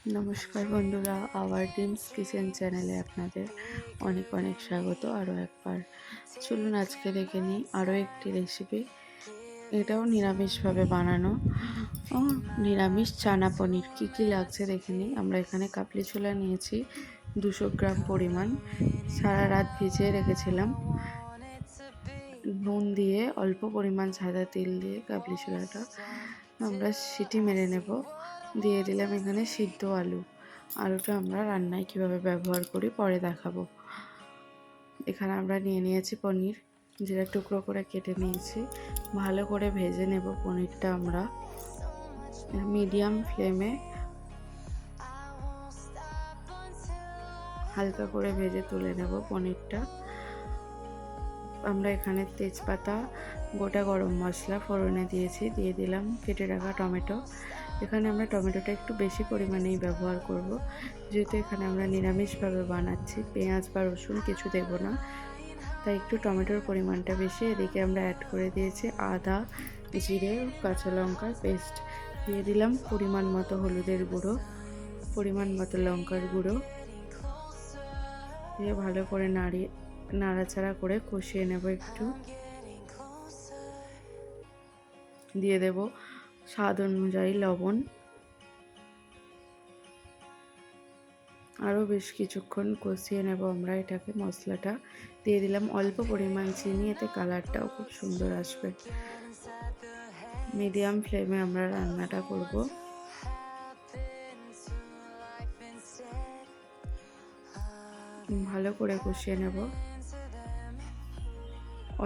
নমস্কার বন্ধুরা, our dreams kitchen চ্যানেলে আপনাদের অনেক অনেক স্বাগত। আরও একবার চলুন আজকে দেখে নিই আরও একটি রেসিপি। এটাও নিরামিষভাবে বানানো, নিরামিষ চানা পনির। কী কী লাগছে দেখে নিই। আমরা এখানে কাবলি ছোলা নিয়েছি 200 গ্রাম পরিমাণ, সারা রাত ভিজিয়ে রেখেছিলাম। নুন দিয়ে অল্প পরিমাণ সাদা তেল দিয়ে কাবলি ছোলাটা আমরা সিটি মেরে নেব। দিয়ে দিলাম এখানে সিদ্ধ আলুটা আমরা রান্নায় কিভাবে ব্যবহার করি পরে দেখাবো। এখানে আমরা নিয়েছি পনির, যেটা টুকরো করে কেটে নিয়েছি। ভালো করে ভেজে নেব পনিরটা। আমরা মিডিয়াম ফ্লেমে হালকা করে ভেজে তুলে নেব পনিরটা। আমরা এখানে তেজপাতা, গোটা গরম মশলা ফোড়নে দিয়েছি, দিয়ে দিলাম কেটে রাখা টমেটো। এখানে আমরা টমেটোটা একটু বেশি পরিমাণেই ব্যবহার করব, যেহেতু এখানে আমরা নিরামিষভাবে বানাচ্ছি, পেঁয়াজ বা রসুন কিছু দেব না, তাই একটু টমেটোর পরিমাণটা বেশি। এদিকে আমরা অ্যাড করে দিয়েছি আদা, জিরে, কাঁচা লঙ্কার পেস্ট। দিয়ে দিলাম পরিমাণ মতো হলুদের গুঁড়ো, পরিমাণ মতো লঙ্কার গুঁড়ো দিয়ে ভালো করে নাড়াচাড়া করে কষিয়ে নেব। একটু দিয়ে দেব স্বাদ অনুযায়ী লবণ। আরও বেশ কিছুক্ষণ কষিয়ে নেব আমরা এটাকে। মশলাটা দিয়ে দিলাম অল্প পরিমাণ চিনি, এতে কালারটাও খুব সুন্দর আসবে। মিডিয়াম ফ্লেমে আমরা রান্নাটা করব। ভালো করে কষিয়ে নেব।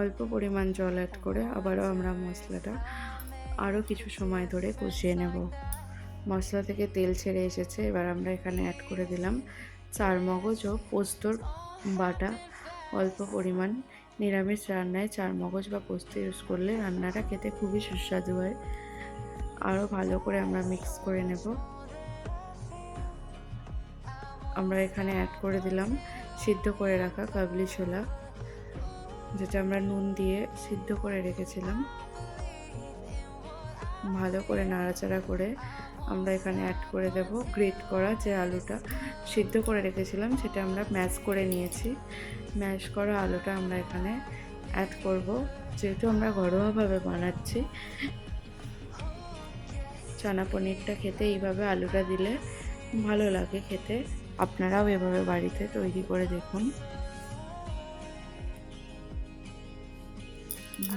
অল্প পরিমাণ জল অ্যাড করে আবারও আমরা মশলাটা আরও কিছু সময় ধরে কষিয়ে নেব। মশলা থেকে তেল ছেড়ে এসেছে। এবার আমরা এখানে অ্যাড করে দিলাম চারমগজ ও পোস্তর বাটা অল্প পরিমাণ। নিরামিষ রান্নায় চারমগজ বা পোস্ত ইউজ করলে রান্নাটা খেতে খুবই সুস্বাদু হয়। আরও ভালো করে আমরা মিক্স করে নেব। আমরা এখানে অ্যাড করে দিলাম সিদ্ধ করে রাখা কাবলি ছোলা, যেটা আমরা নুন দিয়ে সিদ্ধ করে রেখেছিলাম। ভালো করে নাড়াচাড়া করে আমরা এখানে অ্যাড করে দেব গ্রেট করা যে আলুটা সিদ্ধ করে রেখেছিলাম, সেটা আমরা ম্যাশ করে নিয়েছি। ম্যাশ করা আলুটা আমরা এখানে অ্যাড করব। যেহেতু আমরা ঘরোয়াভাবে বানাচ্ছি, চানা পনিরটা খেতে এইভাবে আলুটা দিলে ভালো লাগে খেতে। আপনারাও এভাবে বাড়িতে তৈরি করে দেখুন।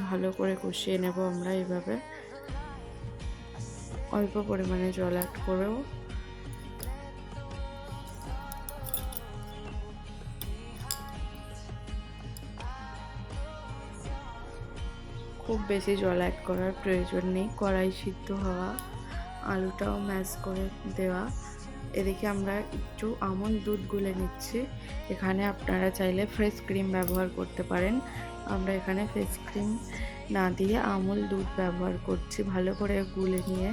ভালো করে কষিয়ে নেব আমরা এইভাবে। অল্প পরিমাণে জল অ্যাড করেও খুব বেশি জল অ্যাড করার প্রয়োজন নেই। কড়াই সিদ্ধ হওয়া, আলুটাও ম্যাশ করে দেওয়া। এদিকে আমরা একটু আমন্ড দুধ গুলে নিচ্ছি। এখানে আপনারা চাইলে ফ্রেশ ক্রিম ব্যবহার করতে পারেন। আমরা এখানে ফ্রেশ ক্রিম না দিয়ে আমুল দুধ ব্যবহার করছি। ভালো করে গুলে নিয়ে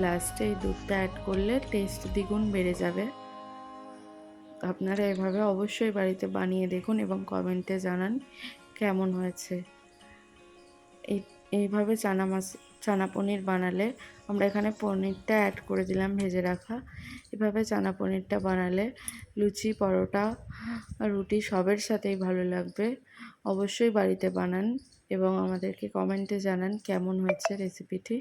লাস্টে এই দুধটা অ্যাড করলে টেস্ট দ্বিগুণ বেড়ে যাবে। আপনারা এভাবে অবশ্যই বাড়িতে বানিয়ে দেখুন এবং কমেন্টে জানান কেমন হয়েছে। এইভাবে চানা পনির বানালে, আমরা এখানে পনিরটা অ্যাড করে দিলাম ভেজে রাখা। এভাবে চানা পনিরটা বানালে লুচি, পরোটা, রুটি সবের সাথেই ভালো লাগবে। অবশ্যই বাড়িতে বানান এবং আমাদেরকে কমেন্টে জানান কেমন হয়েছে রেসিপিটি।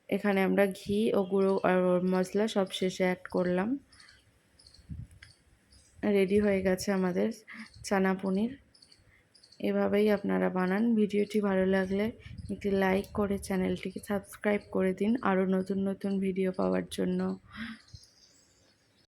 এখানে আমরা ঘি ও গুঁড়ো আর মশলা সব শেষে অ্যাড করলাম। রেডি হয়ে গেছে আমাদের চানা পনির। এভাবেই আপনারা বানান। ভিডিওটি ভালো লাগলে একটি লাইক করে চ্যানেলটিকে সাবস্ক্রাইব করে দিন আরও নতুন নতুন ভিডিও পাওয়ার জন্য।